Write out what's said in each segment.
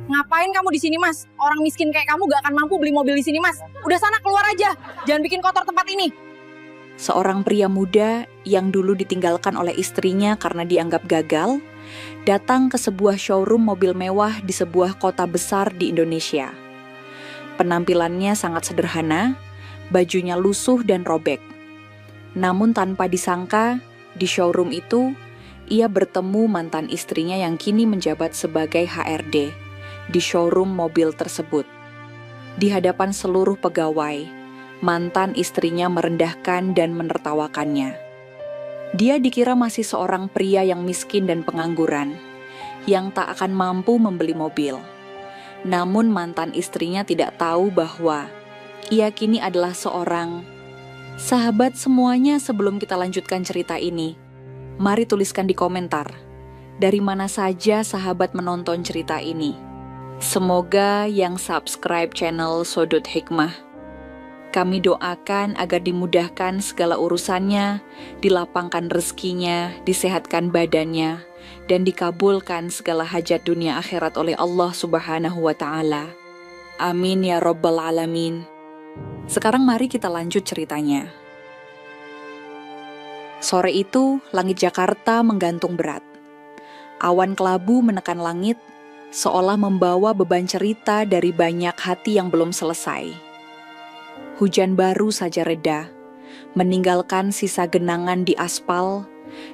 Ngapain kamu di sini, Mas? Orang miskin kayak kamu gak akan mampu beli mobil di sini, Mas. Udah sana keluar aja. Jangan bikin kotor tempat ini. Seorang pria muda yang dulu ditinggalkan oleh istrinya karena dianggap gagal, datang ke sebuah showroom mobil mewah di sebuah kota besar di Indonesia. Penampilannya sangat sederhana, bajunya lusuh dan robek. Namun tanpa disangka, di showroom itu, ia bertemu mantan istrinya yang kini menjabat sebagai HRD di showroom mobil tersebut. Di hadapan seluruh pegawai, mantan istrinya merendahkan dan menertawakannya. Dia dikira masih seorang pria yang miskin dan pengangguran, yang tak akan mampu membeli mobil. Namun mantan istrinya tidak tahu bahwa ia kini adalah seorang sahabat semuanya. Sebelum kita lanjutkan cerita ini, mari tuliskan di komentar, dari mana saja sahabat menonton cerita ini. Semoga yang subscribe channel Sudut Hikmah, kami doakan agar dimudahkan segala urusannya, dilapangkan rezekinya, disehatkan badannya, dan dikabulkan segala hajat dunia akhirat oleh Allah Subhanahu wa Ta'ala. Amin ya Rabbal Alamin. Sekarang mari kita lanjut ceritanya. Sore itu, langit Jakarta menggantung berat. Awan kelabu menekan langit, seolah membawa beban cerita dari banyak hati yang belum selesai. Hujan baru saja reda, meninggalkan sisa genangan di aspal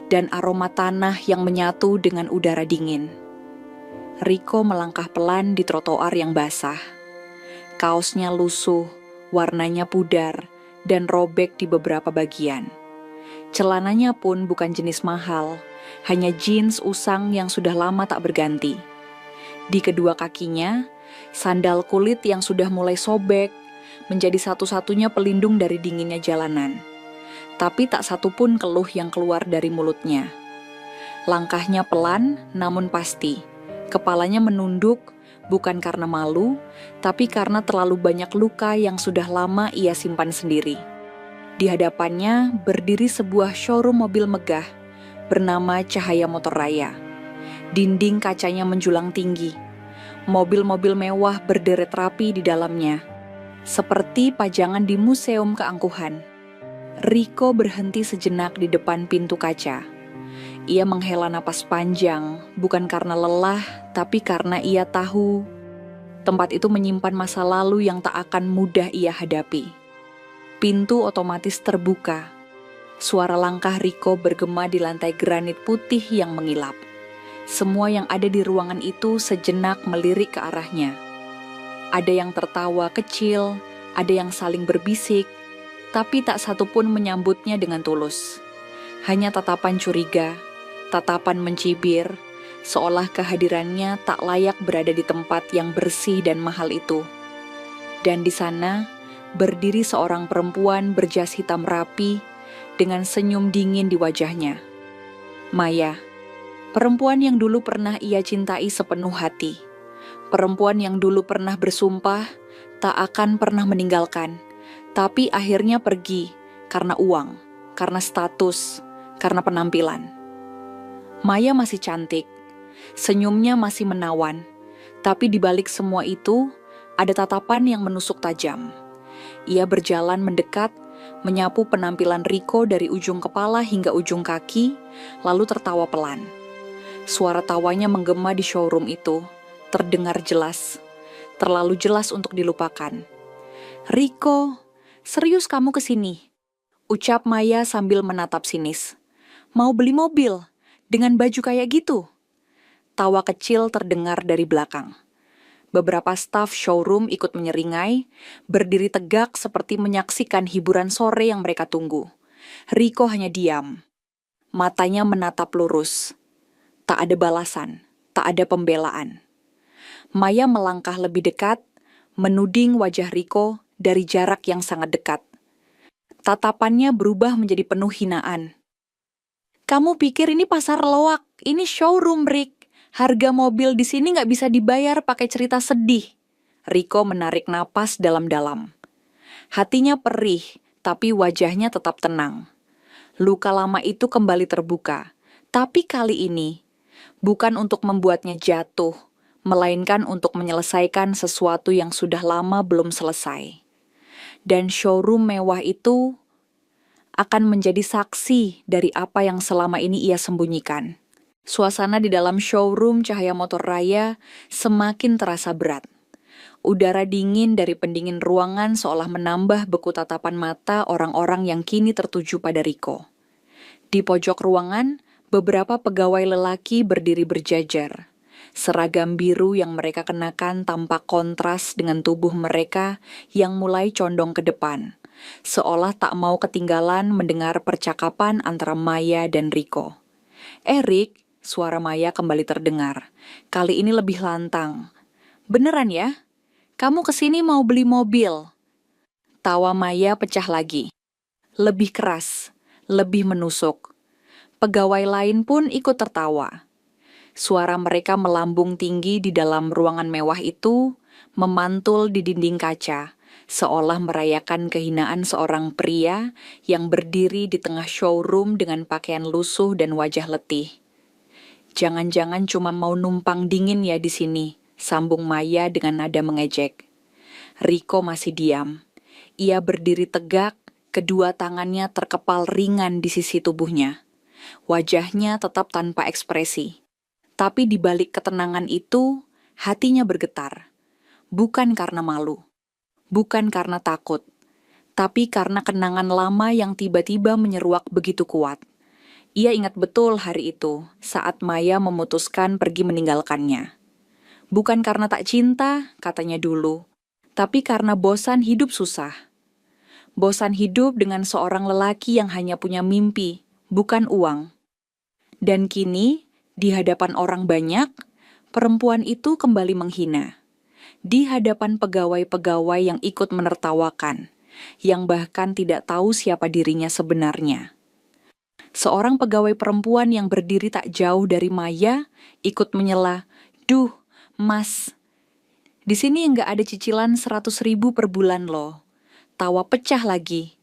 dan aroma tanah yang menyatu dengan udara dingin. Riko melangkah pelan di trotoar yang basah. Kaosnya lusuh, warnanya pudar, dan robek di beberapa bagian. Celananya pun bukan jenis mahal, hanya jeans usang yang sudah lama tak berganti. Di kedua kakinya, sandal kulit yang sudah mulai sobek, menjadi satu-satunya pelindung dari dinginnya jalanan. Tapi tak satu pun keluh yang keluar dari mulutnya. Langkahnya pelan namun pasti. Kepalanya menunduk, bukan karena malu, tapi karena terlalu banyak luka yang sudah lama ia simpan sendiri. Di hadapannya berdiri sebuah showroom mobil megah bernama Cahaya Motor Raya. Dinding kacanya menjulang tinggi. Mobil-mobil mewah berderet rapi di dalamnya, seperti pajangan di museum keangkuhan. Riko berhenti sejenak di depan pintu kaca. Ia menghela napas panjang, bukan karena lelah, tapi karena ia tahu tempat itu menyimpan masa lalu yang tak akan mudah ia hadapi. Pintu otomatis terbuka. Suara langkah Riko bergema di lantai granit putih yang mengilap. Semua yang ada di ruangan itu sejenak melirik ke arahnya. Ada yang tertawa kecil, ada yang saling berbisik, tapi tak satu pun menyambutnya dengan tulus. Hanya tatapan curiga, tatapan mencibir, seolah kehadirannya tak layak berada di tempat yang bersih dan mahal itu. Dan di sana, berdiri seorang perempuan berjas hitam rapi, dengan senyum dingin di wajahnya. Maya, perempuan yang dulu pernah ia cintai sepenuh hati. Perempuan yang dulu pernah bersumpah tak akan pernah meninggalkan, tapi akhirnya pergi karena uang, karena status, karena penampilan. Maya masih cantik, senyumnya masih menawan, tapi di balik semua itu ada tatapan yang menusuk tajam. Ia berjalan mendekat, menyapu penampilan Riko dari ujung kepala hingga ujung kaki, lalu tertawa pelan. Suara tawanya menggema di showroom itu, terdengar jelas, terlalu jelas untuk dilupakan. "Riko, serius kamu kesini?" ucap Maya sambil menatap sinis. "Mau beli mobil? Dengan baju kayak gitu?" Tawa kecil terdengar dari belakang. Beberapa staf showroom ikut menyeringai, berdiri tegak seperti menyaksikan hiburan sore yang mereka tunggu. Riko hanya diam. Matanya menatap lurus. Tak ada balasan, tak ada pembelaan. Maya melangkah lebih dekat, menuding wajah Riko dari jarak yang sangat dekat. Tatapannya berubah menjadi penuh hinaan. "Kamu pikir ini pasar loak? Ini showroom, Rick. Harga mobil di sini nggak bisa dibayar pakai cerita sedih." Riko menarik napas dalam-dalam. Hatinya perih, tapi wajahnya tetap tenang. Luka lama itu kembali terbuka, tapi kali ini bukan untuk membuatnya jatuh, melainkan untuk menyelesaikan sesuatu yang sudah lama belum selesai. Dan showroom mewah itu akan menjadi saksi dari apa yang selama ini ia sembunyikan. Suasana di dalam showroom Cahaya Motor Raya semakin terasa berat. Udara dingin dari pendingin ruangan seolah menambah beku tatapan mata orang-orang yang kini tertuju pada Riko. Di pojok ruangan, beberapa pegawai lelaki berdiri berjajar. Seragam biru yang mereka kenakan tampak kontras dengan tubuh mereka yang mulai condong ke depan, seolah tak mau ketinggalan mendengar percakapan antara Maya dan Riko. "Erik," suara Maya kembali terdengar. Kali ini lebih lantang. "Beneran ya? Kamu kesini mau beli mobil?" Tawa Maya pecah lagi. Lebih keras, lebih menusuk. Pegawai lain pun ikut tertawa. Suara mereka melambung tinggi di dalam ruangan mewah itu, memantul di dinding kaca, seolah merayakan kehinaan seorang pria yang berdiri di tengah showroom dengan pakaian lusuh dan wajah letih. "Jangan-jangan cuma mau numpang dingin ya di sini," sambung Maya dengan nada mengejek. Riko masih diam. Ia berdiri tegak, kedua tangannya terkepal ringan di sisi tubuhnya. Wajahnya tetap tanpa ekspresi. Tapi di balik ketenangan itu, hatinya bergetar. Bukan karena malu, bukan karena takut, tapi karena kenangan lama yang tiba-tiba menyeruak begitu kuat. Ia ingat betul hari itu, saat Maya memutuskan pergi meninggalkannya. Bukan karena tak cinta, katanya dulu, tapi karena bosan hidup susah. Bosan hidup dengan seorang lelaki yang hanya punya mimpi, bukan uang. Dan kini, di hadapan orang banyak, perempuan itu kembali menghina. Di hadapan pegawai-pegawai yang ikut menertawakan, yang bahkan tidak tahu siapa dirinya sebenarnya. Seorang pegawai perempuan yang berdiri tak jauh dari Maya ikut menyela, "Duh, Mas, di sini nggak ada cicilan 100.000 per bulan loh." Tawa pecah lagi.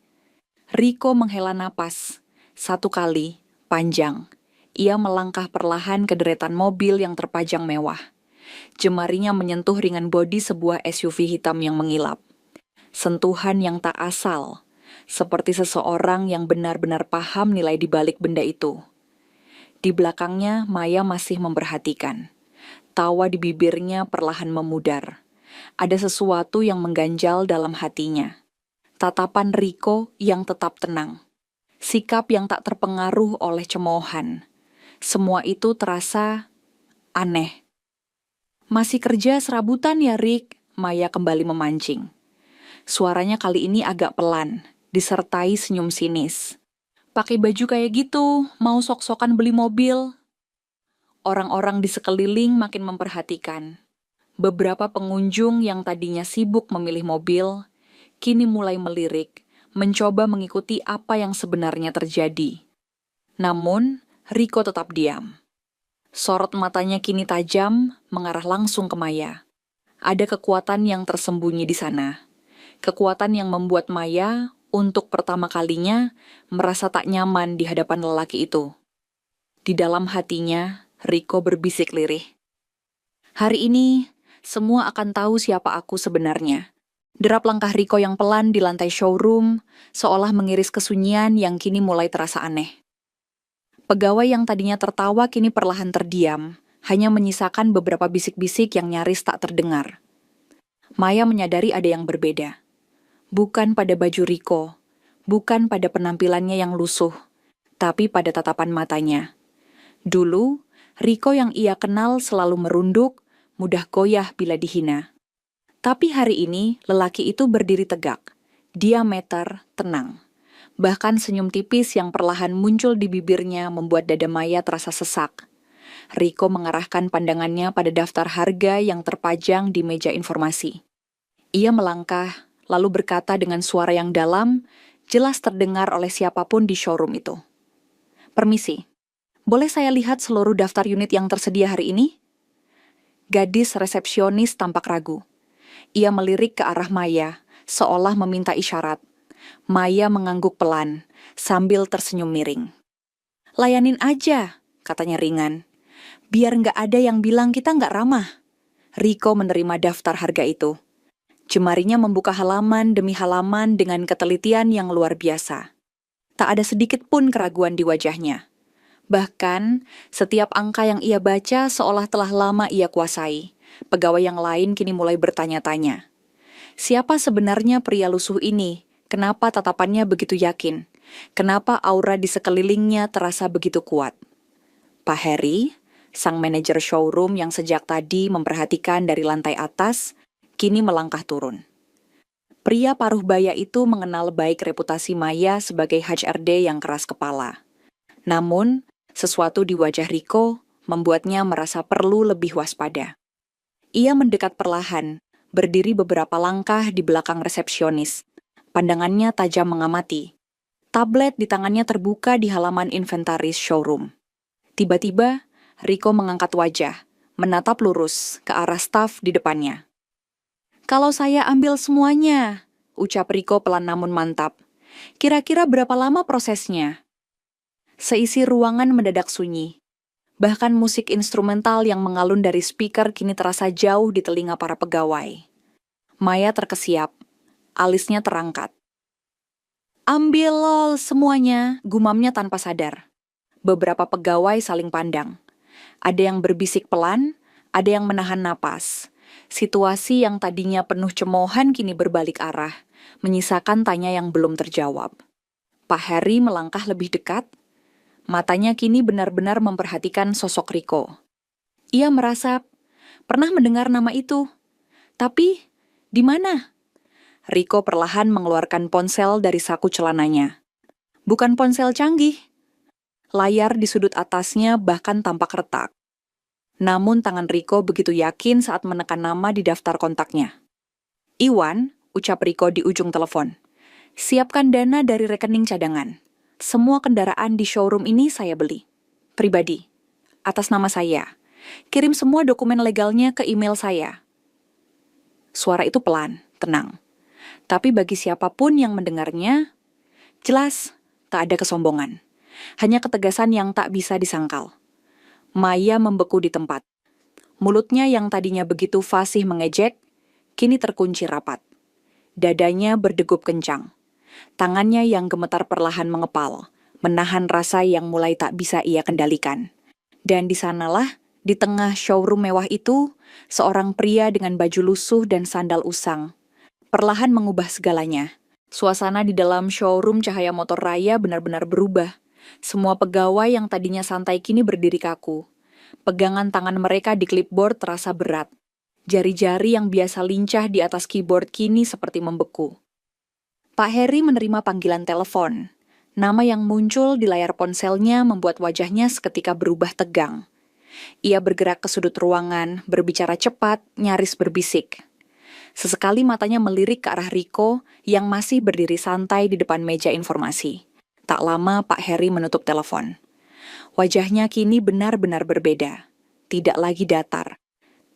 Riko menghela napas. Satu kali, panjang. Ia melangkah perlahan ke deretan mobil yang terpajang mewah. Jemarinya menyentuh ringan bodi sebuah SUV hitam yang mengilap. Sentuhan yang tak asal, seperti seseorang yang benar-benar paham nilai di balik benda itu. Di belakangnya, Maya masih memperhatikan. Tawa di bibirnya perlahan memudar. Ada sesuatu yang mengganjal dalam hatinya. Tatapan Riko yang tetap tenang. Sikap yang tak terpengaruh oleh cemoohan. Semua itu terasa aneh. "Masih kerja serabutan ya, Rik?" Maya kembali memancing. Suaranya kali ini agak pelan, disertai senyum sinis. "Pakai baju kayak gitu, mau sok-sokan beli mobil?" Orang-orang di sekeliling makin memperhatikan. Beberapa pengunjung yang tadinya sibuk memilih mobil, kini mulai melirik, mencoba mengikuti apa yang sebenarnya terjadi. Namun, Riko tetap diam. Sorot matanya kini tajam, mengarah langsung ke Maya. Ada kekuatan yang tersembunyi di sana. Kekuatan yang membuat Maya, untuk pertama kalinya, merasa tak nyaman di hadapan lelaki itu. Di dalam hatinya, Riko berbisik lirih. "Hari ini, semua akan tahu siapa aku sebenarnya." Derap langkah Riko yang pelan di lantai showroom, seolah mengiris kesunyian yang kini mulai terasa aneh. Pegawai yang tadinya tertawa kini perlahan terdiam, hanya menyisakan beberapa bisik-bisik yang nyaris tak terdengar. Maya menyadari ada yang berbeda. Bukan pada baju Riko, bukan pada penampilannya yang lusuh, tapi pada tatapan matanya. Dulu, Riko yang ia kenal selalu merunduk, mudah goyah bila dihina. Tapi hari ini, lelaki itu berdiri tegak, diameter, tenang. Bahkan senyum tipis yang perlahan muncul di bibirnya membuat dada Maya terasa sesak. Riko mengarahkan pandangannya pada daftar harga yang terpajang di meja informasi. Ia melangkah, lalu berkata dengan suara yang dalam, jelas terdengar oleh siapapun di showroom itu. "Permisi, boleh saya lihat seluruh daftar unit yang tersedia hari ini?" Gadis resepsionis tampak ragu. Ia melirik ke arah Maya, seolah meminta isyarat. Maya mengangguk pelan, sambil tersenyum miring. "Layanin aja," katanya ringan. "Biar nggak ada yang bilang kita nggak ramah." Riko menerima daftar harga itu. Jemarinya membuka halaman demi halaman dengan ketelitian yang luar biasa. Tak ada sedikit pun keraguan di wajahnya. Bahkan, setiap angka yang ia baca seolah telah lama ia kuasai. Pegawai yang lain kini mulai bertanya-tanya. Siapa sebenarnya pria lusuh ini? Kenapa tatapannya begitu yakin? Kenapa aura di sekelilingnya terasa begitu kuat? Pak Heri, sang manajer showroom yang sejak tadi memperhatikan dari lantai atas, kini melangkah turun. Pria paruh baya itu mengenal baik reputasi Maya sebagai HRD yang keras kepala. Namun, sesuatu di wajah Riko membuatnya merasa perlu lebih waspada. Ia mendekat perlahan, berdiri beberapa langkah di belakang resepsionis. Pandangannya tajam mengamati. Tablet di tangannya terbuka di halaman inventaris showroom. Tiba-tiba, Riko mengangkat wajah, menatap lurus ke arah staf di depannya. "Kalau saya ambil semuanya," ucap Riko pelan namun mantap. "Kira-kira berapa lama prosesnya?" Seisi ruangan mendadak sunyi. Bahkan musik instrumental yang mengalun dari speaker kini terasa jauh di telinga para pegawai. Maya terkesiap, alisnya terangkat. "Ambil lol semuanya," gumamnya tanpa sadar. Beberapa pegawai saling pandang. Ada yang berbisik pelan, ada yang menahan napas. Situasi yang tadinya penuh cemoohan kini berbalik arah, menyisakan tanya yang belum terjawab. Pak Heri melangkah lebih dekat. Matanya kini benar-benar memperhatikan sosok Riko. Ia merasa pernah mendengar nama itu. Tapi, di mana? Riko perlahan mengeluarkan ponsel dari saku celananya. Bukan ponsel canggih. Layar di sudut atasnya bahkan tampak retak. Namun tangan Riko begitu yakin saat menekan nama di daftar kontaknya. "Iwan," ucap Riko di ujung telepon. "Siapkan dana dari rekening cadangan. Semua kendaraan di showroom ini saya beli. Pribadi. Atas nama saya. Kirim semua dokumen legalnya ke email saya." Suara itu pelan, tenang. Tapi bagi siapapun yang mendengarnya, jelas tak ada kesombongan. Hanya ketegasan yang tak bisa disangkal. Maya membeku di tempat. Mulutnya yang tadinya begitu fasih mengejek, kini terkunci rapat. Dadanya berdegup kencang. Tangannya yang gemetar perlahan mengepal, menahan rasa yang mulai tak bisa ia kendalikan. Dan di sanalah, di tengah showroom mewah itu, seorang pria dengan baju lusuh dan sandal usang perlahan mengubah segalanya. Suasana di dalam showroom Cahaya Motor Raya benar-benar berubah. Semua pegawai yang tadinya santai kini berdiri kaku. Pegangan tangan mereka di clipboard terasa berat. Jari-jari yang biasa lincah di atas keyboard kini seperti membeku. Pak Heri menerima panggilan telepon. Nama yang muncul di layar ponselnya membuat wajahnya seketika berubah tegang. Ia bergerak ke sudut ruangan, berbicara cepat, nyaris berbisik. Sesekali matanya melirik ke arah Riko yang masih berdiri santai di depan meja informasi. Tak lama Pak Heri menutup telepon. Wajahnya kini benar-benar berbeda. Tidak lagi datar.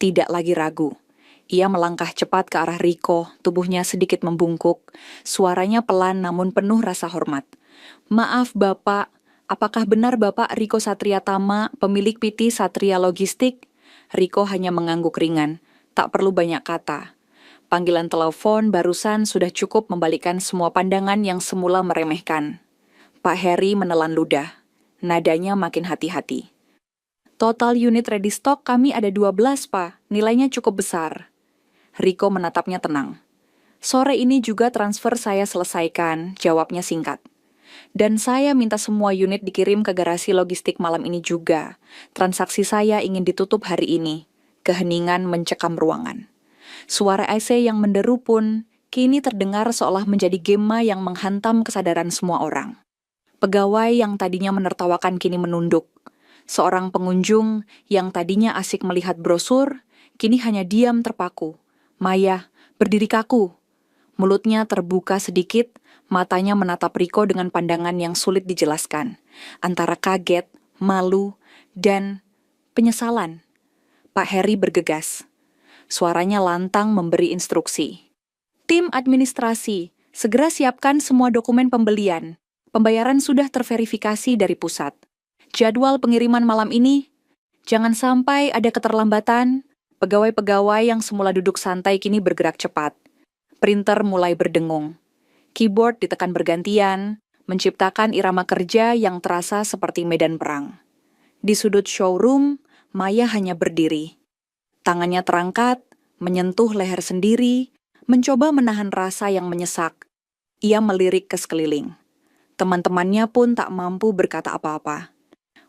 Tidak lagi ragu. Ia melangkah cepat ke arah Riko, tubuhnya sedikit membungkuk. Suaranya pelan namun penuh rasa hormat. "Maaf Bapak, apakah benar Bapak Riko Satria Tama, pemilik PT Satria Logistik?" Riko hanya mengangguk ringan. Tak perlu banyak kata. Panggilan telepon barusan sudah cukup membalikkan semua pandangan yang semula meremehkan. Pak Heri menelan ludah. Nadanya makin hati-hati. "Total unit ready stock kami ada 12, Pak. Nilainya cukup besar." Riko menatapnya tenang. "Sore ini juga transfer saya selesaikan," jawabnya singkat. "Dan saya minta semua unit dikirim ke garasi logistik malam ini juga. Transaksi saya ingin ditutup hari ini." Keheningan mencekam ruangan. Suara AC yang menderu pun kini terdengar seolah menjadi gema yang menghantam kesadaran semua orang. Pegawai yang tadinya menertawakan kini menunduk. Seorang pengunjung yang tadinya asik melihat brosur, kini hanya diam terpaku. Maya berdiri kaku. Mulutnya terbuka sedikit, matanya menatap Riko dengan pandangan yang sulit dijelaskan. Antara kaget, malu, dan penyesalan. Pak Heri bergegas. Suaranya lantang memberi instruksi. "Tim administrasi, segera siapkan semua dokumen pembelian. Pembayaran sudah terverifikasi dari pusat. Jadwal pengiriman malam ini, jangan sampai ada keterlambatan. Pegawai-pegawai yang semula duduk santai kini bergerak cepat. Printer mulai berdengung. Keyboard ditekan bergantian, menciptakan irama kerja yang terasa seperti medan perang. Di sudut showroom, Maya hanya berdiri. Tangannya terangkat, menyentuh leher sendiri, mencoba menahan rasa yang menyesak. Ia melirik ke sekeliling. Teman-temannya pun tak mampu berkata apa-apa.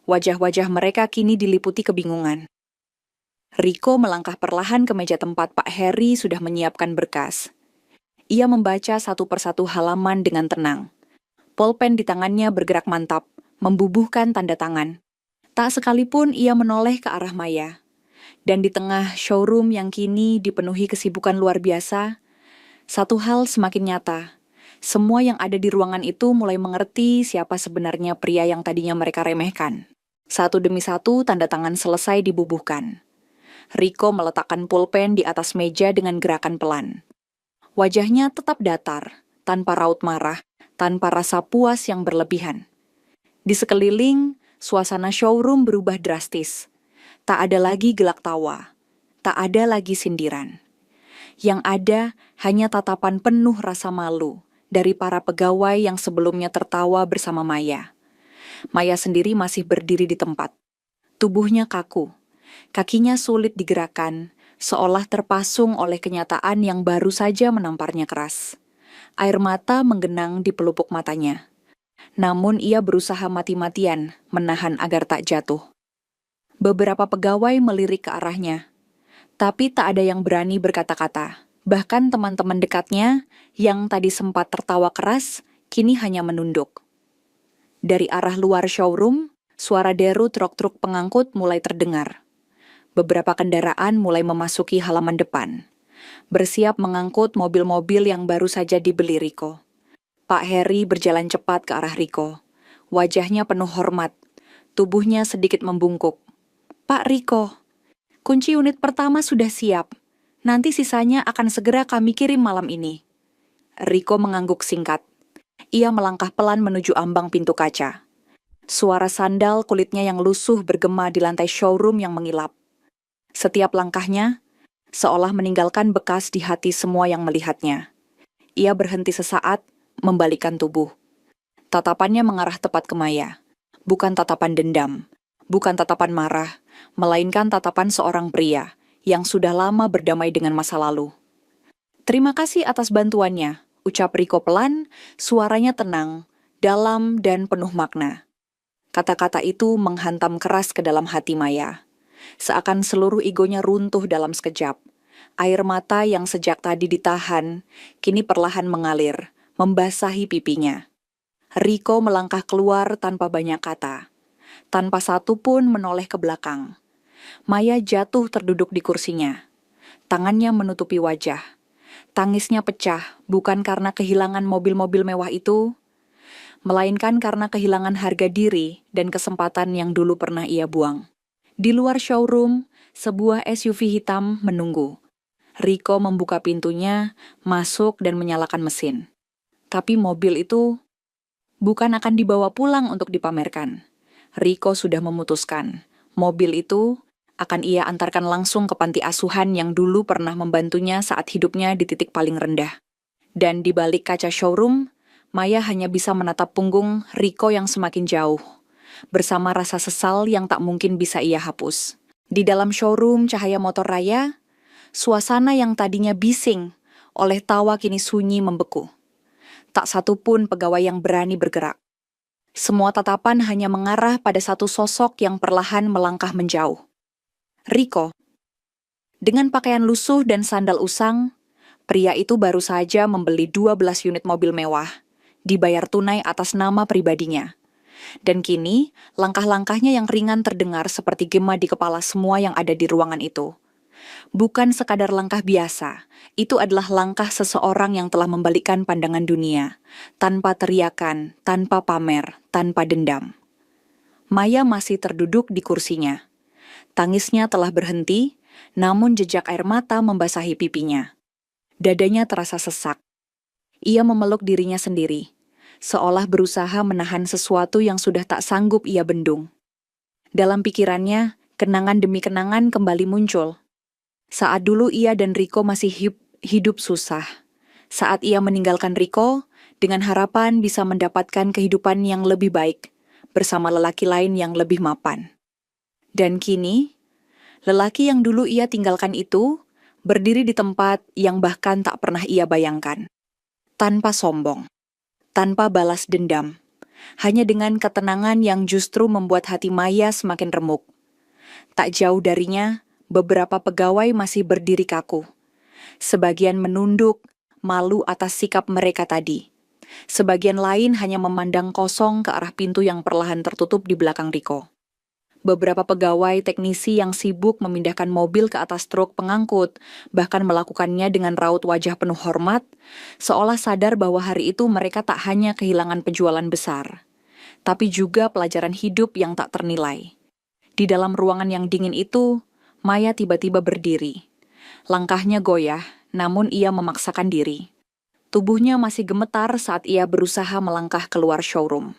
Wajah-wajah mereka kini diliputi kebingungan. Riko melangkah perlahan ke meja tempat Pak Heri sudah menyiapkan berkas. Ia membaca satu persatu halaman dengan tenang. Polpen di tangannya bergerak mantap, membubuhkan tanda tangan. Tak sekalipun ia menoleh ke arah Maya. Dan di tengah showroom yang kini dipenuhi kesibukan luar biasa, satu hal semakin nyata. Semua yang ada di ruangan itu mulai mengerti siapa sebenarnya pria yang tadinya mereka remehkan. Satu demi satu tanda tangan selesai dibubuhkan. Riko meletakkan pulpen di atas meja dengan gerakan pelan. Wajahnya tetap datar, tanpa raut marah, tanpa rasa puas yang berlebihan. Di sekeliling, suasana showroom berubah drastis. Tak ada lagi gelak tawa, tak ada lagi sindiran. Yang ada hanya tatapan penuh rasa malu dari para pegawai yang sebelumnya tertawa bersama Maya. Maya sendiri masih berdiri di tempat. Tubuhnya kaku. Kakinya sulit digerakkan, seolah terpasung oleh kenyataan yang baru saja menamparnya keras. Air mata menggenang di pelupuk matanya. Namun ia berusaha mati-matian menahan agar tak jatuh. Beberapa pegawai melirik ke arahnya. Tapi tak ada yang berani berkata-kata. Bahkan teman-teman dekatnya yang tadi sempat tertawa keras, kini hanya menunduk. Dari arah luar showroom, suara deru truk-truk pengangkut mulai terdengar. Beberapa kendaraan mulai memasuki halaman depan, bersiap mengangkut mobil-mobil yang baru saja dibeli Riko. Pak Heri berjalan cepat ke arah Riko. Wajahnya penuh hormat, tubuhnya sedikit membungkuk. Pak Riko, kunci unit pertama sudah siap. Nanti sisanya akan segera kami kirim malam ini. Riko mengangguk singkat. Ia melangkah pelan menuju ambang pintu kaca. Suara sandal kulitnya yang lusuh bergema di lantai showroom yang mengilap. Setiap langkahnya, seolah meninggalkan bekas di hati semua yang melihatnya. Ia berhenti sesaat, membalikkan tubuh. Tatapannya mengarah tepat ke Maya. Bukan tatapan dendam, bukan tatapan marah, melainkan tatapan seorang pria yang sudah lama berdamai dengan masa lalu. Terima kasih atas bantuannya, ucap Riko pelan, suaranya tenang, dalam dan penuh makna. Kata-kata itu menghantam keras ke dalam hati Maya. Seakan seluruh egonya runtuh dalam sekejap. Air mata yang sejak tadi ditahan, kini perlahan mengalir, membasahi pipinya. Riko melangkah keluar tanpa banyak kata. Tanpa satu pun menoleh ke belakang. Maya jatuh terduduk di kursinya. Tangannya menutupi wajah. Tangisnya pecah, bukan karena kehilangan mobil-mobil mewah itu, melainkan karena kehilangan harga diri dan kesempatan yang dulu pernah ia buang. Di luar showroom, sebuah SUV hitam menunggu. Riko membuka pintunya, masuk dan menyalakan mesin. Tapi mobil itu bukan akan dibawa pulang untuk dipamerkan. Riko sudah memutuskan, mobil itu akan ia antarkan langsung ke panti asuhan yang dulu pernah membantunya saat hidupnya di titik paling rendah. Dan di balik kaca showroom, Maya hanya bisa menatap punggung Riko yang semakin jauh, bersama rasa sesal yang tak mungkin bisa ia hapus. Di dalam showroom cahaya motor raya, suasana yang tadinya bising oleh tawa kini sunyi membeku. Tak satu pun pegawai yang berani bergerak. Semua tatapan hanya mengarah pada satu sosok yang perlahan melangkah menjauh. Riko. Dengan pakaian lusuh dan sandal usang, pria itu baru saja membeli 12 unit mobil mewah, dibayar tunai atas nama pribadinya. Dan kini, langkah-langkahnya yang ringan terdengar seperti gema di kepala semua yang ada di ruangan itu. Bukan sekadar langkah biasa, itu adalah langkah seseorang yang telah membalikkan pandangan dunia, tanpa teriakan, tanpa pamer, tanpa dendam. Maya masih terduduk di kursinya. Tangisnya telah berhenti, namun jejak air mata membasahi pipinya. Dadanya terasa sesak. Ia memeluk dirinya sendiri, seolah berusaha menahan sesuatu yang sudah tak sanggup ia bendung. Dalam pikirannya, kenangan demi kenangan kembali muncul. Saat dulu ia dan Riko masih hidup susah. Saat ia meninggalkan Riko, dengan harapan bisa mendapatkan kehidupan yang lebih baik, bersama lelaki lain yang lebih mapan. Dan kini, lelaki yang dulu ia tinggalkan itu, berdiri di tempat yang bahkan tak pernah ia bayangkan. Tanpa sombong, tanpa balas dendam, hanya dengan ketenangan yang justru membuat hati Maya semakin remuk. Tak jauh darinya, beberapa pegawai masih berdiri kaku. Sebagian menunduk, malu atas sikap mereka tadi. Sebagian lain hanya memandang kosong ke arah pintu yang perlahan tertutup di belakang Riko. Beberapa pegawai teknisi yang sibuk memindahkan mobil ke atas truk pengangkut, bahkan melakukannya dengan raut wajah penuh hormat, seolah sadar bahwa hari itu mereka tak hanya kehilangan penjualan besar, tapi juga pelajaran hidup yang tak ternilai. Di dalam ruangan yang dingin itu, Maya tiba-tiba berdiri. Langkahnya goyah, namun ia memaksakan diri. Tubuhnya masih gemetar saat ia berusaha melangkah keluar showroom,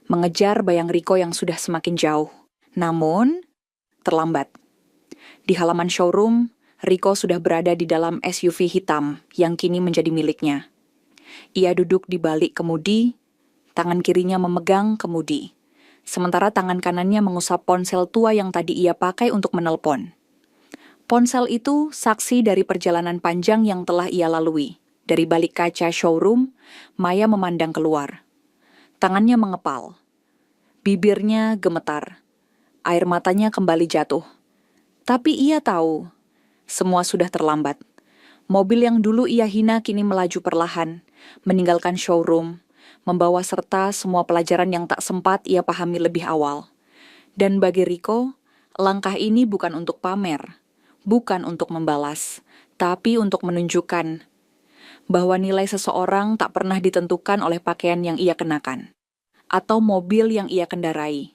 mengejar bayang Riko yang sudah semakin jauh. Namun, terlambat. Di halaman showroom, Riko sudah berada di dalam SUV hitam yang kini menjadi miliknya. Ia duduk di balik kemudi, tangan kirinya memegang kemudi, sementara tangan kanannya mengusap ponsel tua yang tadi ia pakai untuk menelpon. Ponsel itu saksi dari perjalanan panjang yang telah ia lalui. Dari balik kaca showroom, Maya memandang keluar. Tangannya mengepal. Bibirnya gemetar. Air matanya kembali jatuh. Tapi ia tahu, semua sudah terlambat. Mobil yang dulu ia hina kini melaju perlahan, meninggalkan showroom, membawa serta semua pelajaran yang tak sempat ia pahami lebih awal. Dan bagi Riko, langkah ini bukan untuk pamer, bukan untuk membalas, tapi untuk menunjukkan bahwa nilai seseorang tak pernah ditentukan oleh pakaian yang ia kenakan, atau mobil yang ia kendarai.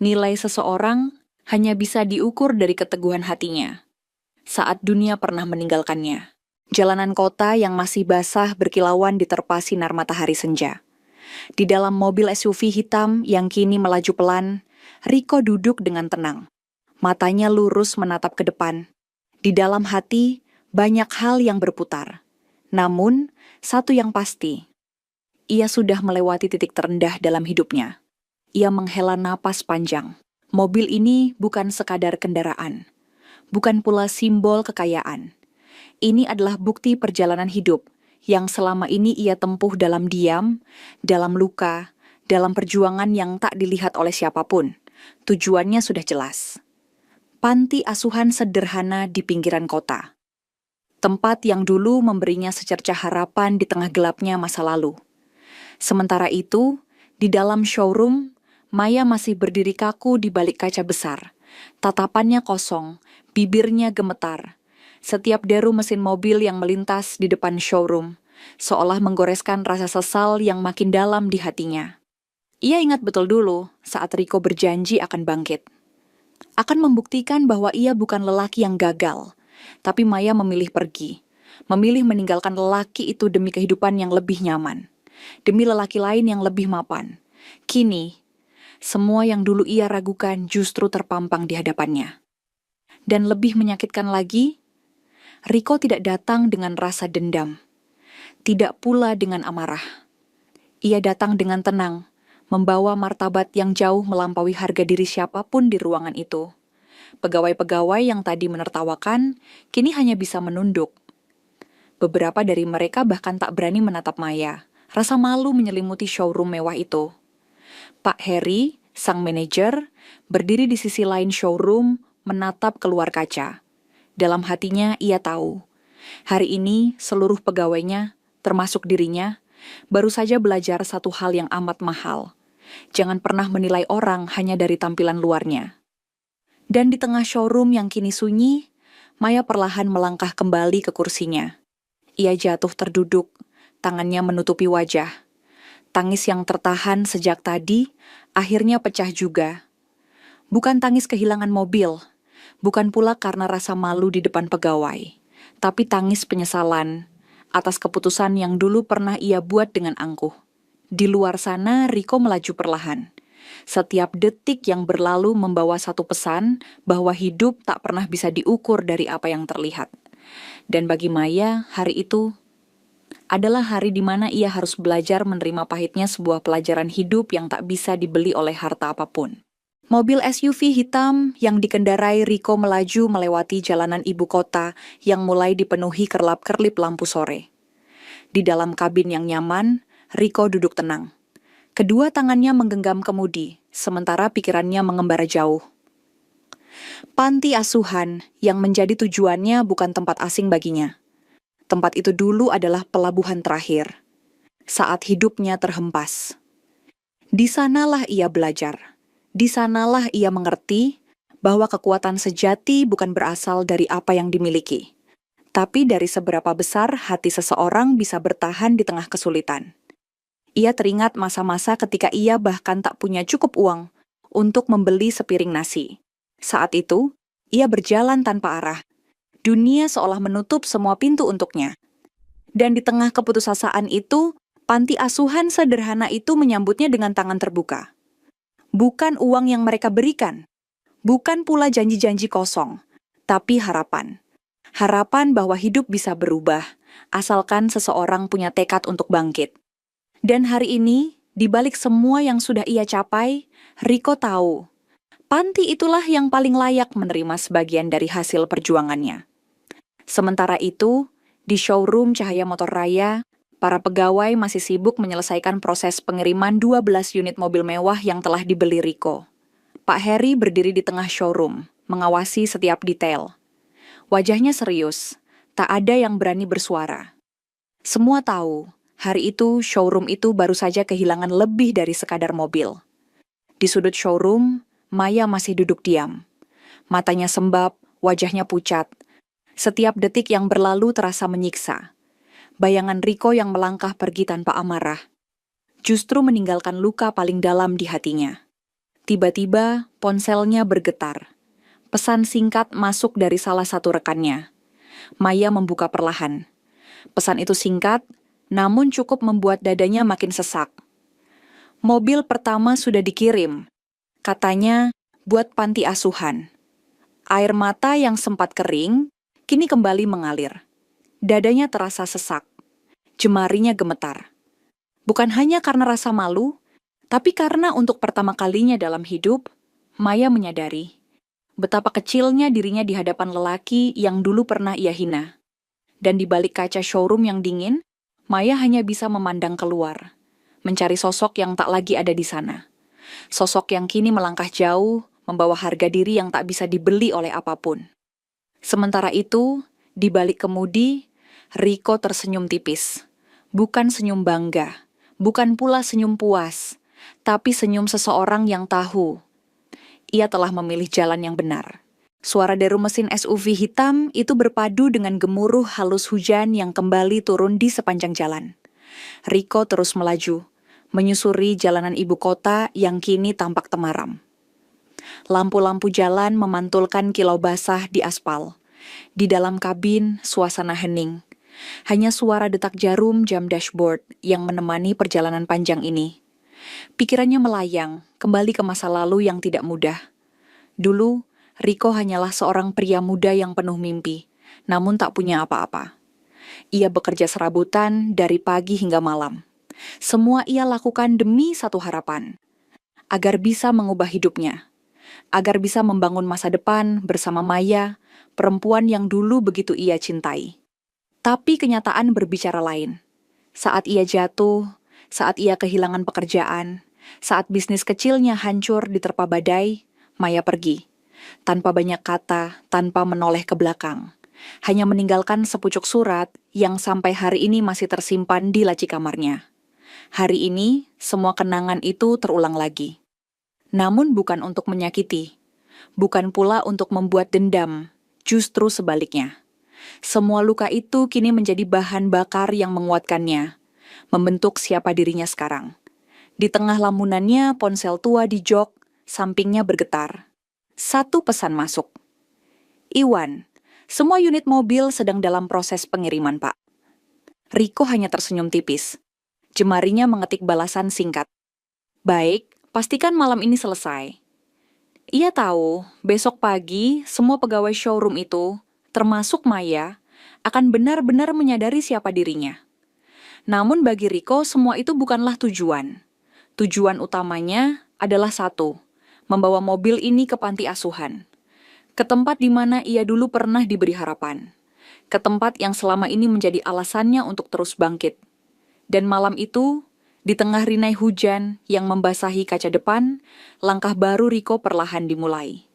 Nilai seseorang hanya bisa diukur dari keteguhan hatinya. Saat dunia pernah meninggalkannya, jalanan kota yang masih basah berkilauan diterpa sinar matahari senja. Di dalam mobil SUV hitam yang kini melaju pelan, Riko duduk dengan tenang. Matanya lurus menatap ke depan. Di dalam hati, banyak hal yang berputar. Namun, satu yang pasti, ia sudah melewati titik terendah dalam hidupnya. Ia menghela napas panjang. Mobil ini bukan sekadar kendaraan, bukan pula simbol kekayaan. Ini adalah bukti perjalanan hidup yang selama ini ia tempuh dalam diam, dalam luka, dalam perjuangan yang tak dilihat oleh siapapun. Tujuannya sudah jelas. Panti asuhan sederhana di pinggiran kota. Tempat yang dulu memberinya secercah harapan di tengah gelapnya masa lalu. Sementara itu, di dalam showroom, Maya masih berdiri kaku di balik kaca besar. Tatapannya kosong, bibirnya gemetar. Setiap deru mesin mobil yang melintas di depan showroom, seolah menggoreskan rasa sesal yang makin dalam di hatinya. Ia ingat betul dulu saat Riko berjanji akan bangkit. Akan membuktikan bahwa ia bukan lelaki yang gagal, tapi Maya memilih pergi. Memilih meninggalkan lelaki itu demi kehidupan yang lebih nyaman. Demi lelaki lain yang lebih mapan. Kini, semua yang dulu ia ragukan justru terpampang di hadapannya. Dan lebih menyakitkan lagi, Riko tidak datang dengan rasa dendam. Tidak pula dengan amarah. Ia datang dengan tenang, membawa martabat yang jauh melampaui harga diri siapapun di ruangan itu. Pegawai-pegawai yang tadi menertawakan, kini hanya bisa menunduk. Beberapa dari mereka bahkan tak berani menatap Maya. Rasa malu menyelimuti showroom mewah itu. Pak Heri, sang manajer, berdiri di sisi lain showroom, menatap keluar kaca. Dalam hatinya ia tahu, hari ini seluruh pegawainya, termasuk dirinya, baru saja belajar satu hal yang amat mahal. Jangan pernah menilai orang hanya dari tampilan luarnya. Dan di tengah showroom yang kini sunyi, Maya perlahan melangkah kembali ke kursinya. Ia jatuh terduduk, tangannya menutupi wajah. Tangis yang tertahan sejak tadi, akhirnya pecah juga. Bukan tangis kehilangan mobil, bukan pula karena rasa malu di depan pegawai, tapi tangis penyesalan atas keputusan yang dulu pernah ia buat dengan angkuh. Di luar sana, Riko melaju perlahan. Setiap detik yang berlalu membawa satu pesan bahwa hidup tak pernah bisa diukur dari apa yang terlihat. Dan bagi Maya, hari itu adalah hari di mana ia harus belajar menerima pahitnya sebuah pelajaran hidup yang tak bisa dibeli oleh harta apapun. Mobil SUV hitam yang dikendarai Riko melaju melewati jalanan ibu kota yang mulai dipenuhi kerlap-kerlip lampu sore. Di dalam kabin yang nyaman, Riko duduk tenang. Kedua tangannya menggenggam kemudi, sementara pikirannya mengembara jauh. Panti asuhan yang menjadi tujuannya bukan tempat asing baginya. Tempat itu dulu adalah pelabuhan terakhir, saat hidupnya terhempas. Di sanalah ia belajar. Di sanalah ia mengerti bahwa kekuatan sejati bukan berasal dari apa yang dimiliki, tapi dari seberapa besar hati seseorang bisa bertahan di tengah kesulitan. Ia teringat masa-masa ketika ia bahkan tak punya cukup uang untuk membeli sepiring nasi. Saat itu, ia berjalan tanpa arah. Dunia seolah menutup semua pintu untuknya. Dan di tengah keputusasaan itu, panti asuhan sederhana itu menyambutnya dengan tangan terbuka. Bukan uang yang mereka berikan, bukan pula janji-janji kosong, tapi harapan. Harapan bahwa hidup bisa berubah, asalkan seseorang punya tekad untuk bangkit. Dan hari ini, di balik semua yang sudah ia capai, Riko tahu, panti itulah yang paling layak menerima sebagian dari hasil perjuangannya. Sementara itu, di showroom Cahaya Motor Raya, para pegawai masih sibuk menyelesaikan proses pengiriman 12 unit mobil mewah yang telah dibeli Riko. Pak Heri berdiri di tengah showroom, mengawasi setiap detail. Wajahnya serius, tak ada yang berani bersuara. Semua tahu, hari itu showroom itu baru saja kehilangan lebih dari sekadar mobil. Di sudut showroom, Maya masih duduk diam. Matanya sembab, wajahnya pucat. Setiap detik yang berlalu terasa menyiksa. Bayangan Riko yang melangkah pergi tanpa amarah, justru meninggalkan luka paling dalam di hatinya. Tiba-tiba, ponselnya bergetar. Pesan singkat masuk dari salah satu rekannya. Maya membuka perlahan. Pesan itu singkat, namun cukup membuat dadanya makin sesak. Mobil pertama sudah dikirim. Katanya, buat panti asuhan. Air mata yang sempat kering, kini kembali mengalir. Dadanya terasa sesak. Jemarinya gemetar. Bukan hanya karena rasa malu, tapi karena untuk pertama kalinya dalam hidup, Maya menyadari betapa kecilnya dirinya di hadapan lelaki yang dulu pernah ia hina. Dan di balik kaca showroom yang dingin, Maya hanya bisa memandang keluar, mencari sosok yang tak lagi ada di sana. Sosok yang kini melangkah jauh, membawa harga diri yang tak bisa dibeli oleh apapun. Sementara itu, di balik kemudi, Riko tersenyum tipis. Bukan senyum bangga, bukan pula senyum puas, tapi senyum seseorang yang tahu. Ia telah memilih jalan yang benar. Suara deru mesin SUV hitam itu berpadu dengan gemuruh halus hujan yang kembali turun di sepanjang jalan. Riko terus melaju, menyusuri jalanan ibu kota yang kini tampak temaram. Lampu-lampu jalan memantulkan kilau basah di aspal. Di dalam kabin, suasana hening. Hanya suara detak jarum jam dashboard yang menemani perjalanan panjang ini. Pikirannya melayang, kembali ke masa lalu yang tidak mudah. Dulu, Riko hanyalah seorang pria muda yang penuh mimpi, namun tak punya apa-apa. Ia bekerja serabutan dari pagi hingga malam. Semua ia lakukan demi satu harapan, agar bisa mengubah hidupnya, agar bisa membangun masa depan bersama Maya, perempuan yang dulu begitu ia cintai. Tapi kenyataan berbicara lain. Saat ia jatuh, saat ia kehilangan pekerjaan, saat bisnis kecilnya hancur diterpa badai, Maya pergi. Tanpa banyak kata, tanpa menoleh ke belakang. Hanya meninggalkan sepucuk surat yang sampai hari ini masih tersimpan di laci kamarnya. Hari ini, semua kenangan itu terulang lagi. Namun bukan untuk menyakiti, bukan pula untuk membuat dendam, justru sebaliknya. Semua luka itu kini menjadi bahan bakar yang menguatkannya, membentuk siapa dirinya sekarang. Di tengah lamunannya, ponsel tua di jok, sampingnya bergetar. Satu pesan masuk. Iwan, semua unit mobil sedang dalam proses pengiriman, Pak. Riko hanya tersenyum tipis. Jemarinya mengetik balasan singkat. Baik, Pastikan malam ini selesai. Ia tahu, besok pagi semua pegawai showroom itu, termasuk Maya, akan benar-benar menyadari siapa dirinya. Namun bagi Riko, semua itu bukanlah tujuan. Tujuan utamanya adalah satu, membawa mobil ini ke panti asuhan. Ke tempat di mana ia dulu pernah diberi harapan. Ke tempat yang selama ini menjadi alasannya untuk terus bangkit. Dan malam itu, di tengah rinai hujan yang membasahi kaca depan, langkah baru Riko perlahan dimulai.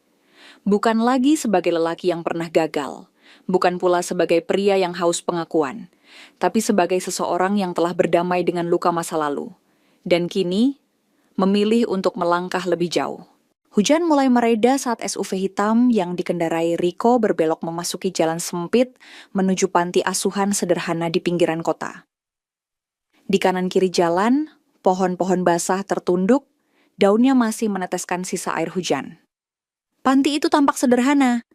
Bukan lagi sebagai lelaki yang pernah gagal, bukan pula sebagai pria yang haus pengakuan, tapi sebagai seseorang yang telah berdamai dengan luka masa lalu. Dan kini, memilih untuk melangkah lebih jauh. Hujan mulai mereda saat SUV hitam yang dikendarai Riko berbelok memasuki jalan sempit menuju panti asuhan sederhana di pinggiran kota. Di kanan kiri jalan, pohon-pohon basah tertunduk, daunnya masih meneteskan sisa air hujan. Panti itu tampak sederhana.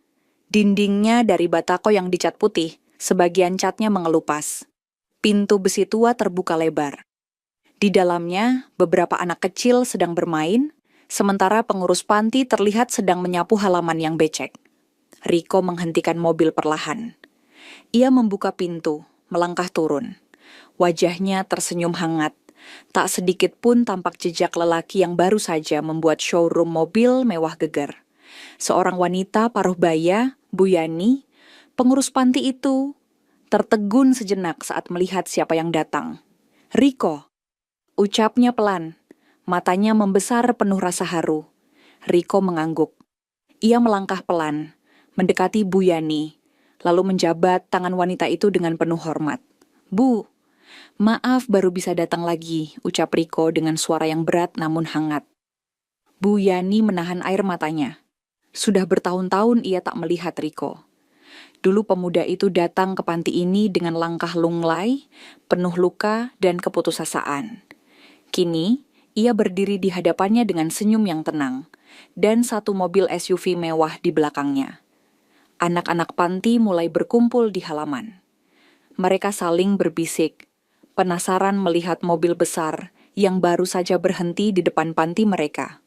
Dindingnya dari batako yang dicat putih, sebagian catnya mengelupas. Pintu besi tua terbuka lebar. Di dalamnya, beberapa anak kecil sedang bermain, sementara pengurus panti terlihat sedang menyapu halaman yang becek. Riko menghentikan mobil perlahan. Ia membuka pintu, melangkah turun. Wajahnya tersenyum hangat. Tak sedikit pun tampak jejak lelaki yang baru saja membuat showroom mobil mewah geger. Seorang wanita paruh baya, Bu Yani, pengurus panti itu, tertegun sejenak saat melihat siapa yang datang. Riko, ucapnya pelan, matanya membesar penuh rasa haru. Riko mengangguk. Ia melangkah pelan, mendekati Bu Yani, lalu menjabat tangan wanita itu dengan penuh hormat. Bu, maaf baru bisa datang lagi, ucap Riko dengan suara yang berat namun hangat. Bu Yani menahan air matanya. Sudah bertahun-tahun ia tak melihat Riko. Dulu pemuda itu datang ke panti ini dengan langkah lunglai, penuh luka dan keputusasaan. Kini, ia berdiri di hadapannya dengan senyum yang tenang, dan satu mobil SUV mewah di belakangnya. Anak-anak panti mulai berkumpul di halaman. Mereka saling berbisik, penasaran melihat mobil besar yang baru saja berhenti di depan panti mereka.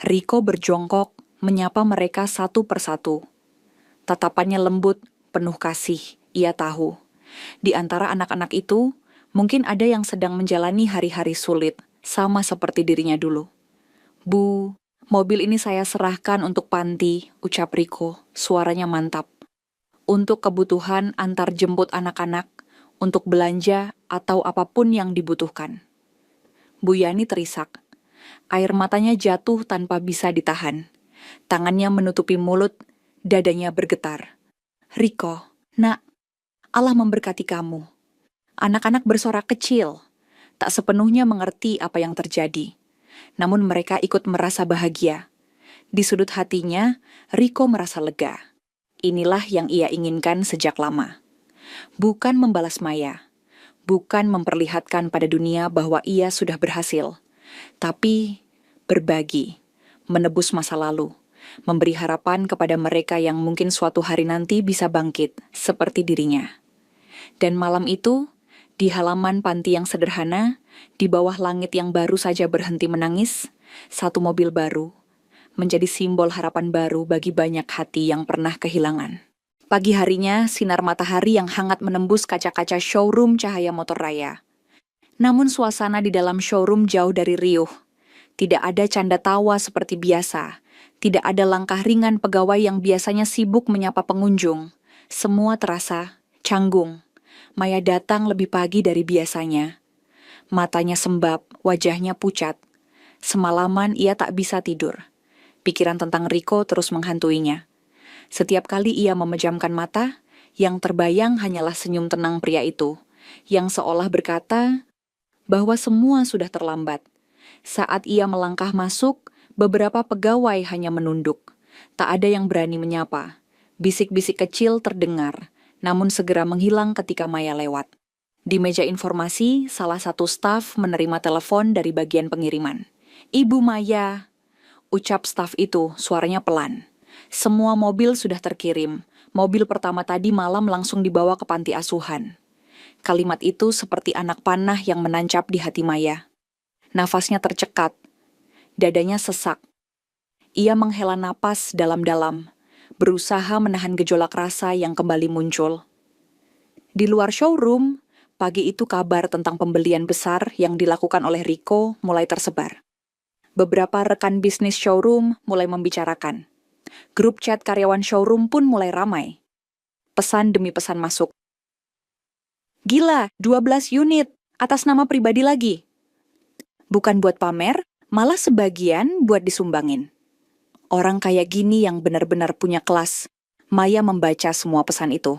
Riko berjongkok, menyapa mereka satu persatu. Tatapannya lembut, penuh kasih, ia tahu. Di antara anak-anak itu, mungkin ada yang sedang menjalani hari-hari sulit, sama seperti dirinya dulu. Bu, mobil ini saya serahkan untuk panti, ucap Riko, suaranya mantap. Untuk kebutuhan antar jemput anak-anak, untuk belanja atau apapun yang dibutuhkan. Bu Yani terisak. Air matanya jatuh tanpa bisa ditahan. Tangannya menutupi mulut, dadanya bergetar. Riko, nak, Allah memberkati kamu. Anak-anak bersorak kecil, tak sepenuhnya mengerti apa yang terjadi. Namun mereka ikut merasa bahagia. Di sudut hatinya, Riko merasa lega. Inilah yang ia inginkan sejak lama. Bukan membalas Maya, bukan memperlihatkan pada dunia bahwa ia sudah berhasil, tapi berbagi, menebus masa lalu, memberi harapan kepada mereka yang mungkin suatu hari nanti bisa bangkit, seperti dirinya. Dan malam itu, di halaman panti yang sederhana, di bawah langit yang baru saja berhenti menangis, satu mobil baru, menjadi simbol harapan baru bagi banyak hati yang pernah kehilangan. Pagi harinya, sinar matahari yang hangat menembus kaca-kaca showroom Cahaya Motor Raya. Namun suasana di dalam showroom jauh dari riuh. Tidak ada canda tawa seperti biasa. Tidak ada langkah ringan pegawai yang biasanya sibuk menyapa pengunjung. Semua terasa canggung. Maya datang lebih pagi dari biasanya. Matanya sembab, wajahnya pucat. Semalaman ia tak bisa tidur. Pikiran tentang Riko terus menghantuinya. Setiap kali ia memejamkan mata, yang terbayang hanyalah senyum tenang pria itu, yang seolah berkata bahwa semua sudah terlambat. Saat ia melangkah masuk, beberapa pegawai hanya menunduk. Tak ada yang berani menyapa. Bisik-bisik kecil terdengar, namun segera menghilang ketika Maya lewat. Di meja informasi, salah satu staf menerima telepon dari bagian pengiriman. Ibu Maya, ucap staf itu, suaranya pelan. Semua mobil sudah terkirim. Mobil pertama tadi malam langsung dibawa ke panti asuhan. Kalimat itu seperti anak panah yang menancap di hati Maya. Nafasnya tercekat. Dadanya sesak. Ia menghela napas dalam-dalam, berusaha menahan gejolak rasa yang kembali muncul. Di luar showroom, pagi itu kabar tentang pembelian besar yang dilakukan oleh Riko mulai tersebar. Beberapa rekan bisnis showroom mulai membicarakan. Grup chat karyawan showroom pun mulai ramai. Pesan demi pesan masuk. Gila, 12 unit, atas nama pribadi lagi. Bukan buat pamer, malah sebagian buat disumbangin. Orang kayak gini yang benar-benar punya kelas. Maya membaca semua pesan itu.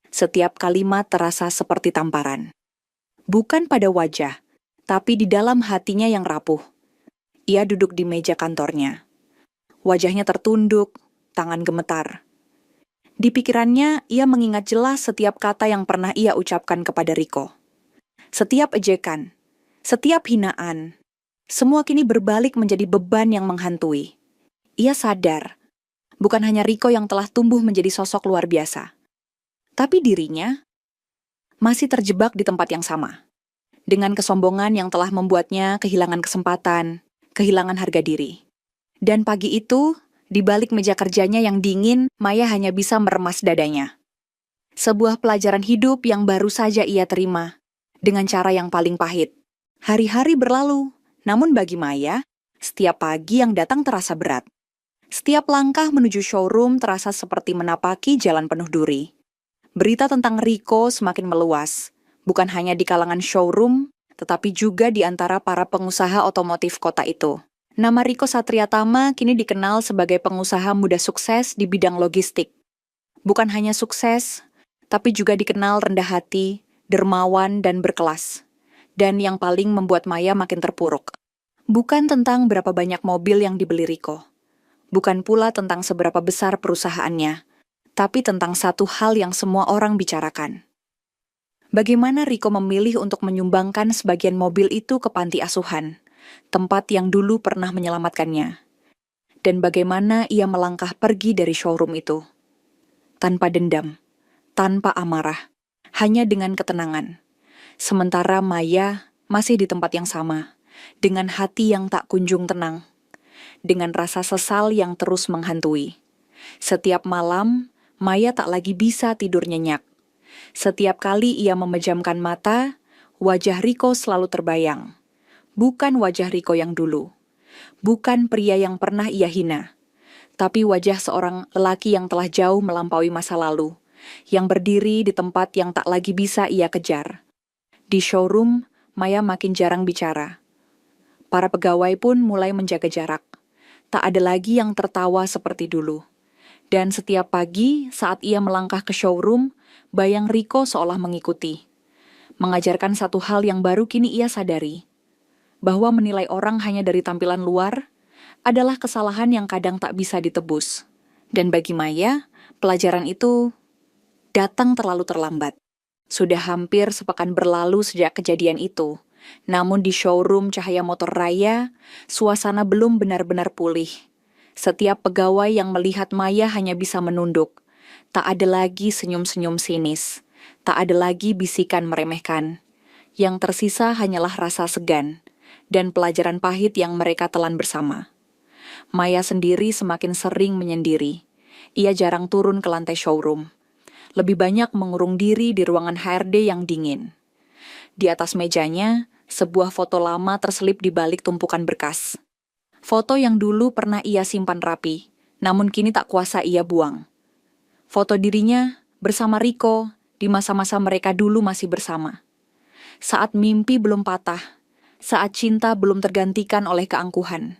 Setiap kalimat terasa seperti tamparan. Bukan pada wajah, tapi di dalam hatinya yang rapuh. Ia duduk di meja kantornya. Wajahnya tertunduk, tangan gemetar. Di pikirannya, ia mengingat jelas setiap kata yang pernah ia ucapkan kepada Riko. Setiap ejekan, setiap hinaan, semua kini berbalik menjadi beban yang menghantui. Ia sadar, bukan hanya Riko yang telah tumbuh menjadi sosok luar biasa, tapi dirinya masih terjebak di tempat yang sama. Dengan kesombongan yang telah membuatnya kehilangan kesempatan, kehilangan harga diri. Dan pagi itu, di balik meja kerjanya yang dingin, Maya hanya bisa meremas dadanya. Sebuah pelajaran hidup yang baru saja ia terima, dengan cara yang paling pahit. Hari-hari berlalu, namun bagi Maya, setiap pagi yang datang terasa berat. Setiap langkah menuju showroom terasa seperti menapaki jalan penuh duri. Berita tentang Riko semakin meluas, bukan hanya di kalangan showroom, tetapi juga di antara para pengusaha otomotif kota itu. Nama Riko Satriatama kini dikenal sebagai pengusaha muda sukses di bidang logistik. Bukan hanya sukses, tapi juga dikenal rendah hati, dermawan, dan berkelas. Dan yang paling membuat Maya makin terpuruk. Bukan tentang berapa banyak mobil yang dibeli Riko. Bukan pula tentang seberapa besar perusahaannya, tapi tentang satu hal yang semua orang bicarakan. Bagaimana Riko memilih untuk menyumbangkan sebagian mobil itu ke panti asuhan, tempat yang dulu pernah menyelamatkannya. Dan bagaimana ia melangkah pergi dari showroom itu. Tanpa dendam, tanpa amarah, hanya dengan ketenangan. Sementara Maya masih di tempat yang sama, dengan hati yang tak kunjung tenang. Dengan rasa sesal yang terus menghantui. Setiap malam, Maya tak lagi bisa tidur nyenyak. Setiap kali ia memejamkan mata, wajah Riko selalu terbayang. Bukan wajah Riko yang dulu. Bukan pria yang pernah ia hina. Tapi wajah seorang lelaki yang telah jauh melampaui masa lalu. Yang berdiri di tempat yang tak lagi bisa ia kejar. Di showroom, Maya makin jarang bicara. Para pegawai pun mulai menjaga jarak. Tak ada lagi yang tertawa seperti dulu. Dan setiap pagi saat ia melangkah ke showroom, bayang Riko seolah mengikuti. Mengajarkan satu hal yang baru kini ia sadari. Bahwa menilai orang hanya dari tampilan luar adalah kesalahan yang kadang tak bisa ditebus. Dan bagi Maya, pelajaran itu datang terlalu terlambat. Sudah hampir sepekan berlalu sejak kejadian itu. Namun di showroom Cahaya Motor Raya, suasana belum benar-benar pulih. Setiap pegawai yang melihat Maya hanya bisa menunduk. Tak ada lagi senyum-senyum sinis. Tak ada lagi bisikan meremehkan. Yang tersisa hanyalah rasa segan dan pelajaran pahit yang mereka telan bersama. Maya sendiri semakin sering menyendiri. Ia jarang turun ke lantai showroom. Lebih banyak mengurung diri di ruangan HRD yang dingin. Di atas mejanya, sebuah foto lama terselip di balik tumpukan berkas. Foto yang dulu pernah ia simpan rapi, namun kini tak kuasa ia buang. Foto dirinya bersama Riko di masa-masa mereka dulu masih bersama. Saat mimpi belum patah, saat cinta belum tergantikan oleh keangkuhan.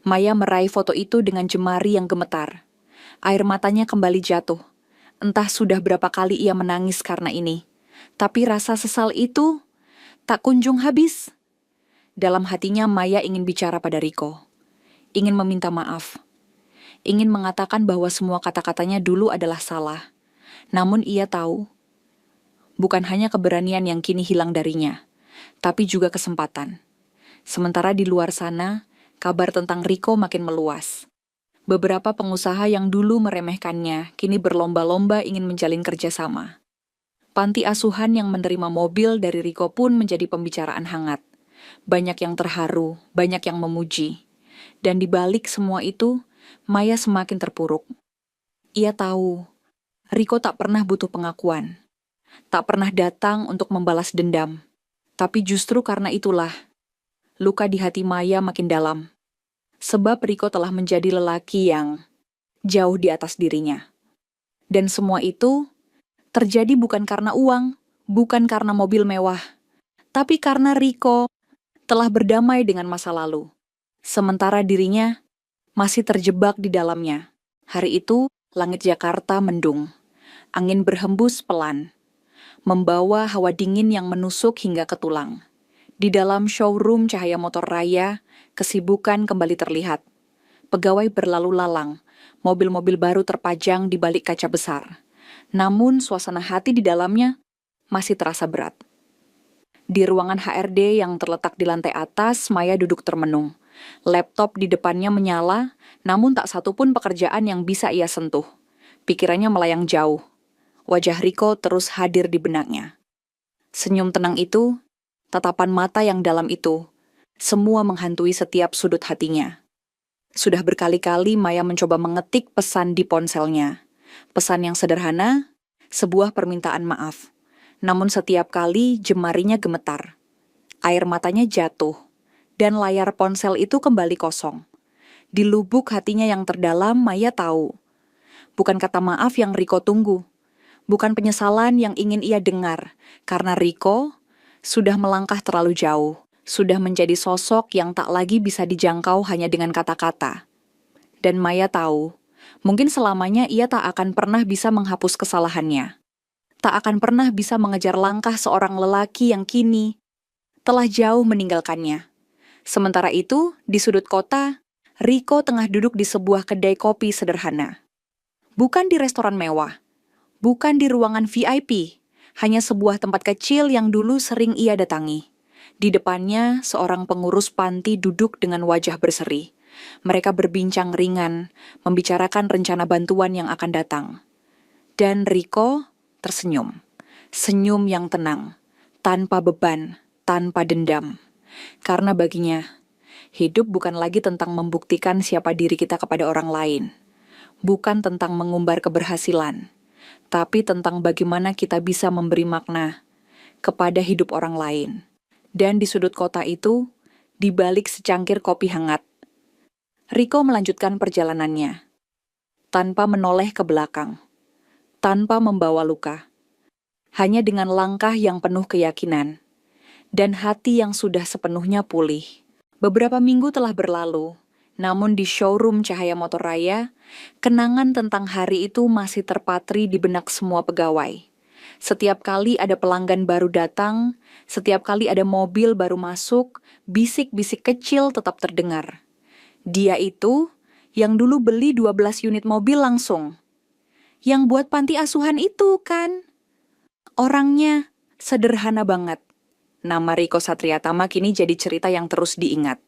Maya meraih foto itu dengan jemari yang gemetar. Air matanya kembali jatuh. Entah sudah berapa kali ia menangis karena ini. Tapi rasa sesal itu tak kunjung habis. Dalam hatinya Maya ingin bicara pada Riko. Ingin meminta maaf. Ingin mengatakan bahwa semua kata-katanya dulu adalah salah. Namun ia tahu, bukan hanya keberanian yang kini hilang darinya, tapi juga kesempatan. Sementara di luar sana, kabar tentang Riko makin meluas. Beberapa pengusaha yang dulu meremehkannya, kini berlomba-lomba ingin menjalin kerjasama. Panti asuhan yang menerima mobil dari Riko pun menjadi pembicaraan hangat. Banyak yang terharu, banyak yang memuji. Dan di balik semua itu, Maya semakin terpuruk. Ia tahu, Riko tak pernah butuh pengakuan. Tak pernah datang untuk membalas dendam. Tapi justru karena itulah, luka di hati Maya makin dalam. Sebab Riko telah menjadi lelaki yang jauh di atas dirinya. Dan semua itu terjadi bukan karena uang, bukan karena mobil mewah, tapi karena Riko telah berdamai dengan masa lalu. Sementara dirinya masih terjebak di dalamnya. Hari itu, langit Jakarta mendung. Angin berhembus pelan, membawa hawa dingin yang menusuk hingga ke tulang. Di dalam showroom Cahaya Motor Raya, kesibukan kembali terlihat. Pegawai berlalu lalang, mobil-mobil baru terpajang di balik kaca besar. Namun suasana hati di dalamnya masih terasa berat. Di ruangan HRD yang terletak di lantai atas, Maya duduk termenung. Laptop di depannya menyala, namun tak satu pun pekerjaan yang bisa ia sentuh. Pikirannya melayang jauh. Wajah Riko terus hadir di benaknya. Senyum tenang itu, tatapan mata yang dalam itu, semua menghantui setiap sudut hatinya. Sudah berkali-kali Maya mencoba mengetik pesan di ponselnya. Pesan yang sederhana, sebuah permintaan maaf. Namun setiap kali jemarinya gemetar. Air matanya jatuh, dan layar ponsel itu kembali kosong. Di lubuk hatinya yang terdalam, Maya tahu. Bukan kata maaf yang Riko tunggu. Bukan penyesalan yang ingin ia dengar, karena Riko sudah melangkah terlalu jauh, sudah menjadi sosok yang tak lagi bisa dijangkau hanya dengan kata-kata. Dan Maya tahu, mungkin selamanya ia tak akan pernah bisa menghapus kesalahannya. Tak akan pernah bisa mengejar langkah seorang lelaki yang kini telah jauh meninggalkannya. Sementara itu, di sudut kota, Riko tengah duduk di sebuah kedai kopi sederhana. Bukan di restoran mewah, bukan di ruangan VIP, hanya sebuah tempat kecil yang dulu sering ia datangi. Di depannya, seorang pengurus panti duduk dengan wajah berseri. Mereka berbincang ringan, membicarakan rencana bantuan yang akan datang. Dan Riko tersenyum. Senyum yang tenang, tanpa beban, tanpa dendam. Karena baginya, hidup bukan lagi tentang membuktikan siapa diri kita kepada orang lain. Bukan tentang mengumbar keberhasilan, tapi tentang bagaimana kita bisa memberi makna kepada hidup orang lain. Dan di sudut kota itu, di balik secangkir kopi hangat, Riko melanjutkan perjalanannya, tanpa menoleh ke belakang, tanpa membawa luka, hanya dengan langkah yang penuh keyakinan, dan hati yang sudah sepenuhnya pulih. Beberapa minggu telah berlalu, namun di showroom Cahaya Motor Raya, kenangan tentang hari itu masih terpatri di benak semua pegawai. Setiap kali ada pelanggan baru datang, setiap kali ada mobil baru masuk, bisik-bisik kecil tetap terdengar. Dia itu yang dulu beli 12 unit mobil langsung. Yang buat panti asuhan itu kan. Orangnya sederhana banget. Nama Riko Satriatama kini jadi cerita yang terus diingat.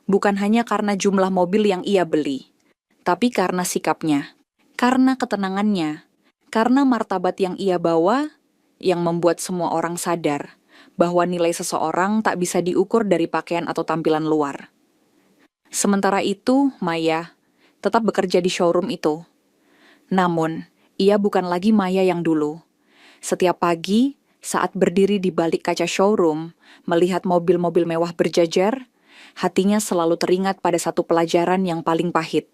Bukan hanya karena jumlah mobil yang ia beli, tapi karena sikapnya, karena ketenangannya, karena martabat yang ia bawa, yang membuat semua orang sadar bahwa nilai seseorang tak bisa diukur dari pakaian atau tampilan luar. Sementara itu, Maya tetap bekerja di showroom itu. Namun, ia bukan lagi Maya yang dulu. Setiap pagi, saat berdiri di balik kaca showroom, melihat mobil-mobil mewah berjajar, hatinya selalu teringat pada satu pelajaran yang paling pahit.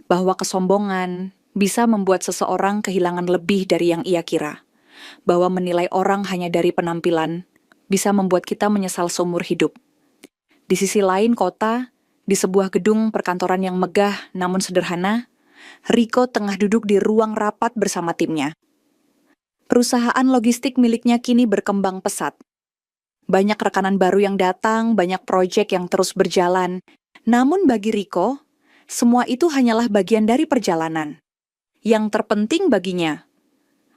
Bahwa kesombongan bisa membuat seseorang kehilangan lebih dari yang ia kira. Bahwa menilai orang hanya dari penampilan bisa membuat kita menyesal seumur hidup. Di sisi lain kota, di sebuah gedung perkantoran yang megah namun sederhana, Riko tengah duduk di ruang rapat bersama timnya. Perusahaan logistik miliknya kini berkembang pesat. Banyak rekanan baru yang datang, banyak proyek yang terus berjalan. Namun bagi Riko, semua itu hanyalah bagian dari perjalanan. Yang terpenting baginya,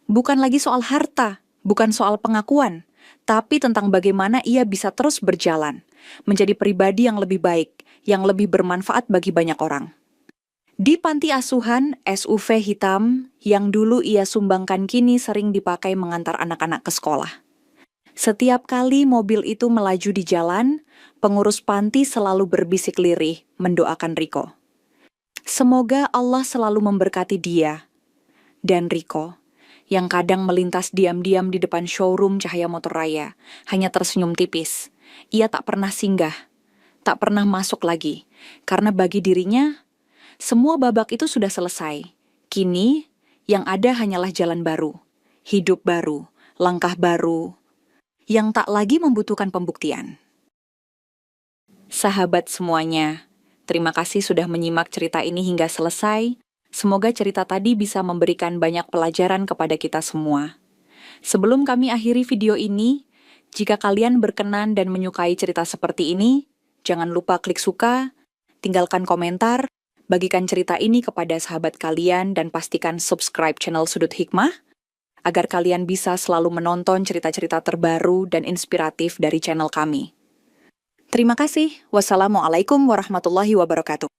bukan lagi soal harta, bukan soal pengakuan, tapi tentang bagaimana ia bisa terus berjalan, menjadi pribadi yang lebih baik, yang lebih bermanfaat bagi banyak orang. Di panti asuhan, SUV hitam yang dulu ia sumbangkan kini sering dipakai mengantar anak-anak ke sekolah. Setiap kali mobil itu melaju di jalan, pengurus panti selalu berbisik lirih mendoakan Riko. Semoga Allah selalu memberkati dia. Dan Riko, yang kadang melintas diam-diam di depan showroom Cahaya Motor Raya, hanya tersenyum tipis. Ia tak pernah singgah, tak pernah masuk lagi, karena bagi dirinya, semua babak itu sudah selesai. Kini, yang ada hanyalah jalan baru, hidup baru, langkah baru, yang tak lagi membutuhkan pembuktian. Sahabat semuanya, terima kasih sudah menyimak cerita ini hingga selesai. Semoga cerita tadi bisa memberikan banyak pelajaran kepada kita semua. Sebelum kami akhiri video ini, jika kalian berkenan dan menyukai cerita seperti ini, jangan lupa klik suka, tinggalkan komentar, bagikan cerita ini kepada sahabat kalian, dan pastikan subscribe channel Sudut Hikmah, agar kalian bisa selalu menonton cerita-cerita terbaru dan inspiratif dari channel kami. Terima kasih. Wassalamualaikum warahmatullahi wabarakatuh.